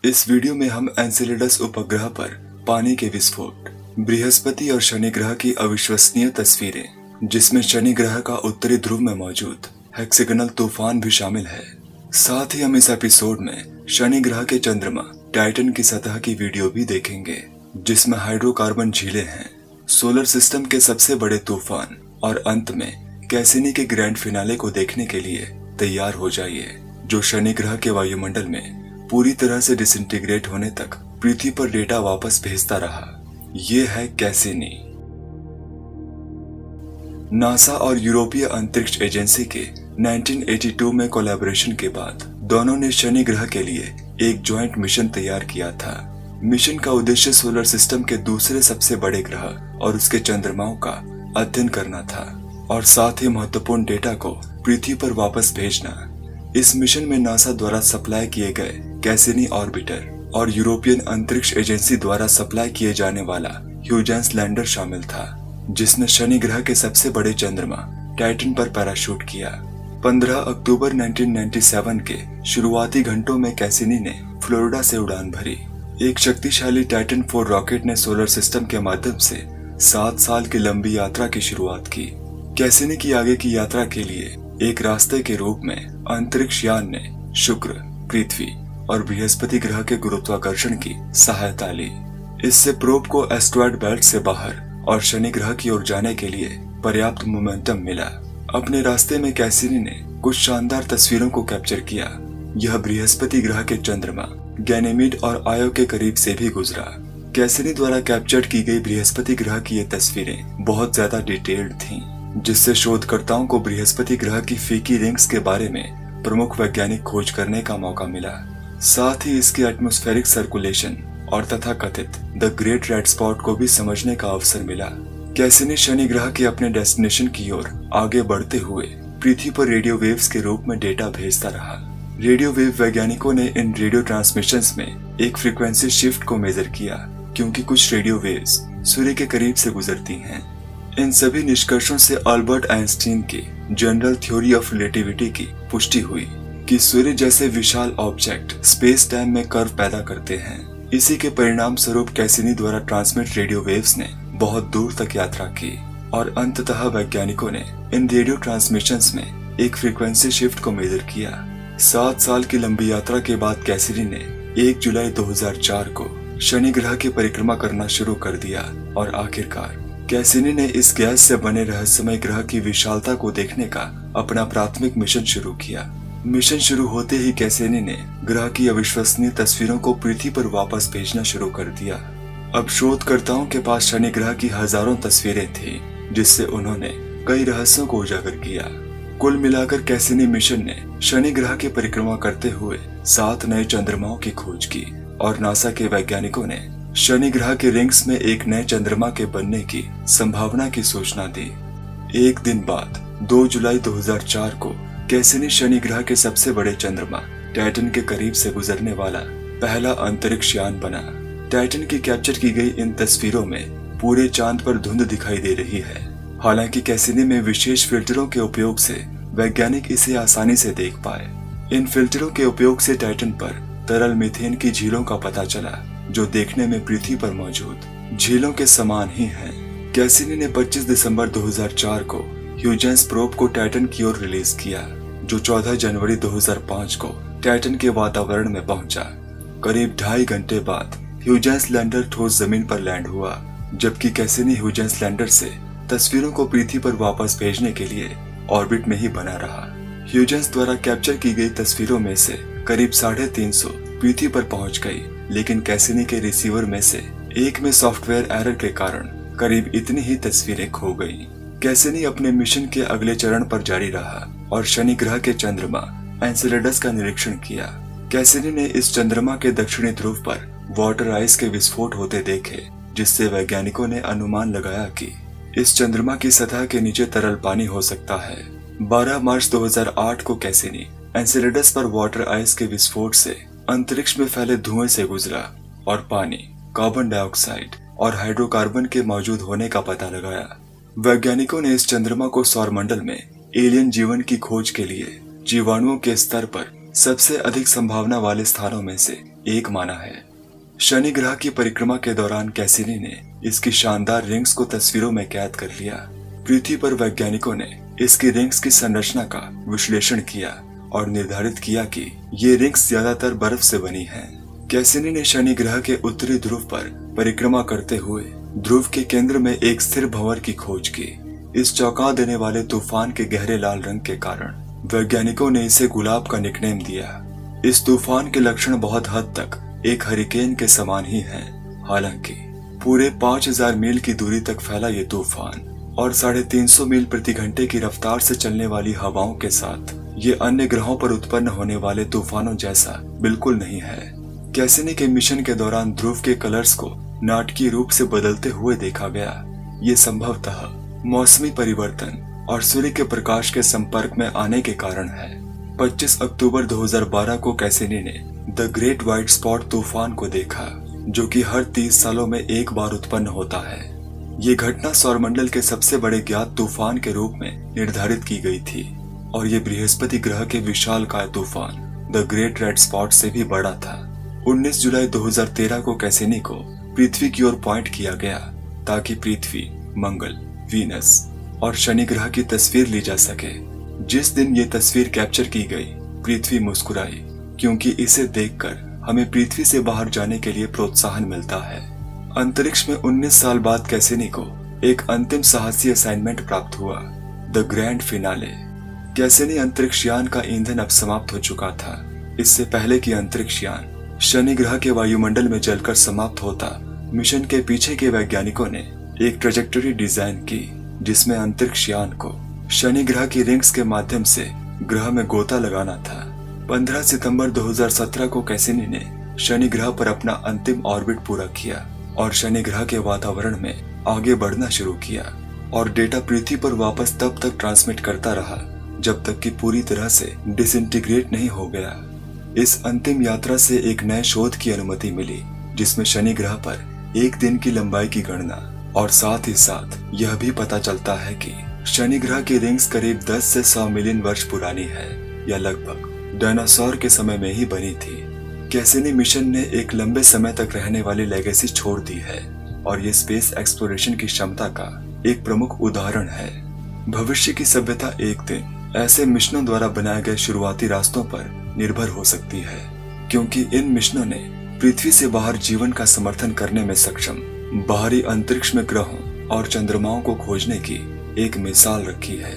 इस वीडियो में हम एन्सेलेडस उपग्रह पर पानी के विस्फोट, बृहस्पति और शनि ग्रह की अविश्वसनीय तस्वीरें, जिसमें शनि ग्रह का उत्तरी ध्रुव में मौजूद हेक्सागोनल तूफान भी शामिल है। साथ ही हम इस एपिसोड में शनि ग्रह के चंद्रमा टाइटन की सतह की वीडियो भी देखेंगे, जिसमें हाइड्रोकार्बन झीलें हैं, सोलर सिस्टम के सबसे बड़े तूफान और अंत में कैसिनी के ग्रैंड फिनाले को देखने के लिए तैयार हो जाइए, जो शनि ग्रह के वायुमंडल में पूरी तरह से डिसइंटीग्रेट होने तक पृथ्वी पर डेटा वापस भेजता रहा। ये है कैसिनी। नासा और यूरोपीय अंतरिक्ष एजेंसी के 1982 में कोलैबोरेशन के बाद दोनों ने शनि ग्रह के लिए एक ज्वाइंट मिशन तैयार किया था। मिशन का उद्देश्य सोलर सिस्टम के दूसरे सबसे बड़े ग्रह और उसके चंद्रमाओं का अध्ययन करना था और साथ ही महत्वपूर्ण डेटा को पृथ्वी पर वापस भेजना। इस मिशन में नासा द्वारा सप्लाई किए गए कैसिनी ऑर्बिटर और यूरोपियन अंतरिक्ष एजेंसी द्वारा सप्लाई किए जाने वाला ह्यूजेंस लैंडर शामिल था, जिसने शनि ग्रह के सबसे बड़े चंद्रमा टाइटन पर पैराशूट किया। 15 अक्टूबर 1997 के शुरुआती घंटों में कैसिनी ने फ्लोरिडा से उड़ान भरी। एक शक्तिशाली टाइटन 4 रॉकेट ने सोलर सिस्टम के माध्यम से 7 साल की लंबी यात्रा की शुरुआत की। कैसिनी की आगे की यात्रा के लिए एक रास्ते के रूप में अंतरिक्ष यान ने शुक्र, पृथ्वी और बृहस्पति ग्रह के गुरुत्वाकर्षण की सहायता ली। इससे प्रोब को एस्टेरॉयड बेल्ट से बाहर और शनि ग्रह की ओर जाने के लिए पर्याप्त मोमेंटम मिला। अपने रास्ते में कैसिनी ने कुछ शानदार तस्वीरों को कैप्चर किया। यह बृहस्पति ग्रह के चंद्रमा गैनेमीड और आयो के करीब से भी गुजरा। कैसिनी द्वारा कैप्चर की गई बृहस्पति ग्रह की ये तस्वीरें बहुत ज्यादा डिटेल्ड थीं, जिससे शोधकर्ताओं को बृहस्पति ग्रह की फीकी रिंग्स के बारे में प्रमुख वैज्ञानिक खोज करने का मौका मिला। साथ ही इसके एटमॉस्फेरिक सर्कुलेशन और तथाकथित द ग्रेट रेड स्पॉट को भी समझने का अवसर मिला। कैसिनी शनि ग्रह के अपने डेस्टिनेशन की ओर आगे बढ़ते हुए पृथ्वी पर रेडियो वेव्स के रूप में डेटा भेजता रहा। रेडियो वेव वैज्ञानिकों ने इन रेडियो ट्रांसमिशंस में एक फ्रीक्वेंसी शिफ्ट को मेजर किया, क्योंकि कुछ रेडियो वेव्स सूर्य के करीब से गुजरती हैं। इन सभी निष्कर्षों से अल्बर्ट आइंस्टीन की जनरल थ्योरी ऑफ रिलेटिविटी की पुष्टि हुई कि सूर्य जैसे विशाल ऑब्जेक्ट स्पेस टाइम में कर्व पैदा करते हैं। इसी के परिणाम स्वरूप कैसिनी द्वारा ट्रांसमिट रेडियो वेव्स ने बहुत दूर तक यात्रा की और अंततः वैज्ञानिकों ने इन रेडियो ट्रांसमिशंस में एक फ्रीक्वेंसी शिफ्ट को मेजर किया। 7 साल की लंबी यात्रा के बाद कैसिनी ने 1 जुलाई 2004 को शनि ग्रह की परिक्रमा करना शुरू कर दिया और आखिरकार कैसिनी ने इस गैस से बने रहस्यमय ग्रह की विशालता को देखने का अपना प्राथमिक मिशन शुरू किया। मिशन शुरू होते ही कैसिनी ने ग्रह की अविश्वसनीय तस्वीरों को पृथ्वी पर वापस भेजना शुरू कर दिया। अब शोधकर्ताओं के पास शनि ग्रह की हजारों तस्वीरें थी, जिससे उन्होंने कई रहस्यों को उजागर किया। कुल मिलाकर कैसिनी मिशन ने शनि ग्रह की परिक्रमा करते हुए 7 नए चंद्रमाओं की खोज की और नासा के वैज्ञानिकों ने शनि ग्रह के रिंग्स में एक नए चंद्रमा के बनने की संभावना की सूचना दी। एक दिन बाद 2 जुलाई 2004 को कैसिनी शनि ग्रह के सबसे बड़े चंद्रमा टाइटन के करीब से गुजरने वाला पहला अंतरिक्ष यान बना। टाइटन की कैप्चर की गई इन तस्वीरों में पूरे चांद पर धुंध दिखाई दे रही है। हालांकि कैसिनी में विशेष फिल्टरों के उपयोग से वैज्ञानिक इसे आसानी से देख पाए। इन फिल्टरों के उपयोग से टाइटन पर तरल मीथेन की झीलों का पता चला, जो देखने में पृथ्वी पर मौजूद झीलों के समान ही हैं। कैसिनी ने 25 दिसंबर 2004 को ह्यूजेंस प्रोब को टाइटन की ओर रिलीज किया, जो 14 जनवरी 2005 को टाइटन के वातावरण में पहुंचा। करीब 2.5 घंटे बाद ह्यूजेंस लैंडर ठोस जमीन पर लैंड हुआ, जबकि कैसिनी ह्यूजेंस लैंडर से तस्वीरों को पृथ्वी पर वापस भेजने के लिए ऑर्बिट में ही बना रहा। ह्यूजेंस द्वारा कैप्चर की गई तस्वीरों में से करीब 350 पृथ्वी पर पहुंच गई, लेकिन कैसिनी के रिसीवर में से एक में सॉफ्टवेयर एरर के कारण करीब इतनी ही तस्वीरें खो गईं। कैसिनी अपने मिशन के अगले चरण पर जारी रहा और शनि ग्रह के चंद्रमा एन्सेलेडस का निरीक्षण किया। कैसिनी ने इस चंद्रमा के दक्षिणी ध्रुव पर वाटर आइस के विस्फोट होते देखे, जिससे वैज्ञानिकों ने अनुमान लगाया कि इस चंद्रमा की सतह के नीचे तरल पानी हो सकता है। 12 मार्च 2008 को कैसिनी एन्सेलेडस पर वाटर आइस के विस्फोट से अंतरिक्ष में फैले धुएं से गुजरा और पानी, कार्बन डाइऑक्साइड और हाइड्रोकार्बन के मौजूद होने का पता लगाया। वैज्ञानिकों ने इस चंद्रमा को सौरमंडल में एलियन जीवन की खोज के लिए जीवाणुओं के स्तर पर सबसे अधिक संभावना वाले स्थानों में से एक माना है। शनि ग्रह की परिक्रमा के दौरान कैसिनी ने इसकी शानदार रिंग्स को तस्वीरों में कैद कर लिया। पृथ्वी पर वैज्ञानिकों ने इसकी रिंग्स की संरचना का विश्लेषण किया और निर्धारित किया कि ये रिंग्स ज्यादातर बर्फ से बनी हैं। कैसिनी ने शनि ग्रह के उत्तरी ध्रुव पर परिक्रमा करते हुए ध्रुव के केंद्र में एक स्थिर भंवर की खोज की। इस चौंका देने वाले तूफान के गहरे लाल रंग के कारण वैज्ञानिकों ने इसे गुलाब का निकनेम दिया। इस तूफान के लक्षण बहुत हद तक एक हरिकेन के समान ही हैं। हालांकि पूरे 5000 मील की दूरी तक फैला ये तूफान और 350 मील प्रति घंटे की रफ्तार से चलने वाली हवाओं के साथ ये अन्य ग्रहों पर उत्पन्न होने वाले तूफानों जैसा बिल्कुल नहीं है। कैसिनी के मिशन के दौरान ध्रुव के कलर्स को नाटकीय रूप से बदलते हुए देखा गया। ये संभवतः मौसमी परिवर्तन और सूर्य के प्रकाश के संपर्क में आने के कारण है। 25 अक्टूबर 2012 को कैसिनी ने द ग्रेट व्हाइट स्पॉट तूफान को देखा, जो कि हर 30 सालों में एक बार उत्पन्न होता है। ये घटना सौरमंडल के सबसे बड़े ज्ञात तूफान के रूप में निर्धारित की गई थी और ये बृहस्पति ग्रह के विशालकाय तूफान द ग्रेट रेड स्पॉट से भी बड़ा था। 19 जुलाई 2013 को कैसिनी को पृथ्वी की ओर पॉइंट किया गया ताकि पृथ्वी, मंगल, वीनस और शनि ग्रह की तस्वीर ली जा सके। जिस दिन ये तस्वीर कैप्चर की गई, पृथ्वी मुस्कुराई, क्योंकि इसे देखकर हमें पृथ्वी से बाहर जाने के लिए प्रोत्साहन मिलता है। अंतरिक्ष में 19 साल बाद कैसिनी को एक अंतिम साहसी असाइनमेंट प्राप्त हुआ, द ग्रैंड फिनाले। कैसिनी अंतरिक्ष यान का ईंधन अब समाप्त हो चुका था। इससे पहले कि अंतरिक्ष यान शनि ग्रह के वायुमंडल में जलकर समाप्त होता, मिशन के पीछे के वैज्ञानिकों ने एक ट्रेजेक्टरी डिजाइन की, जिसमें अंतरिक्ष यान को शनि ग्रह की रिंग्स के माध्यम से ग्रह में गोता लगाना था। 15 सितंबर 2017 को कैसिनी ने शनि ग्रह पर अपना अंतिम ऑर्बिट पूरा किया और शनि ग्रह के वातावरण में आगे बढ़ना शुरू किया और डेटा पृथ्वी पर वापस तब तक ट्रांसमिट करता रहा जब तक कि पूरी तरह से डिसइंटीग्रेट नहीं हो गया। इस अंतिम यात्रा से एक नए शोध की अनुमति मिली, जिसमें शनि ग्रह पर एक दिन की लंबाई की गणना और साथ ही साथ यह भी पता चलता है कि शनि ग्रह की रिंग्स करीब 10 से 100 मिलियन वर्ष पुरानी है या लगभग डायनासोर के समय में ही बनी थी। कैसिनी मिशन ने एक लंबे समय तक रहने वाली लेगेसी छोड़ दी है और ये स्पेस एक्सप्लोरेशन की क्षमता का एक प्रमुख उदाहरण है। भविष्य की सभ्यता एक दिन ऐसे मिशनों द्वारा बनाए गए शुरुआती रास्तों पर निर्भर हो सकती है, क्योंकि इन मिशनों ने पृथ्वी से बाहर जीवन का समर्थन करने में सक्षम बाहरी अंतरिक्ष में ग्रहों और चंद्रमाओं को खोजने की एक मिसाल रखी है।